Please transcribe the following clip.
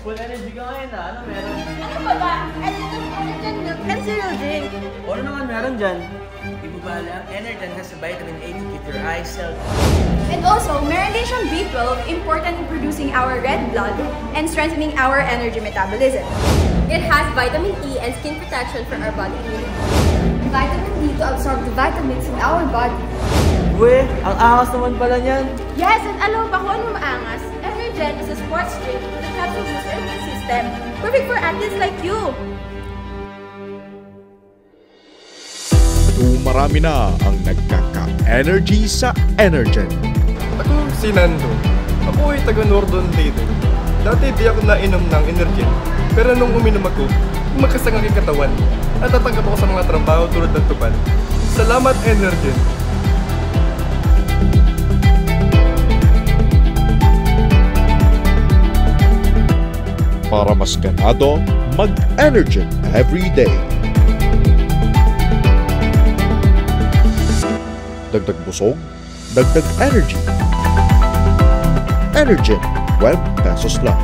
Full energy ka ngayon ah. Ano meron? Ano ba ba? Energen milk and cereal drink. Ano naman meron dyan? Di mo ba alam? Energen has a vitamin A to keep your eyes healthy. And also, meron din siyang B12, important in producing our red blood and strengthening our energy metabolism. It has vitamin E and skin protection for our body. Vitamin D to absorb the vitamins in our body. Uwe, ang angas naman pala niyan. Yes, and alam ba kung ano maangas? Energen is a sports drink that helps to boost our immune system. Perfect for athletes like you. Marami na ang nagkaka-energy sa Energen. Ako si Nando. Ako ay taga-Nordon Leyte. Dati di ako nainom ng Energen. Pero nung uminom ako, umakas ang aking katawan at tatanggap ako sa mga trabaho tulad ng tupad. Salamat, Energen! Para mas ganado, mag-Energen everyday. Dagdag busog, dagdag energy. Energen, 12 pesos lang.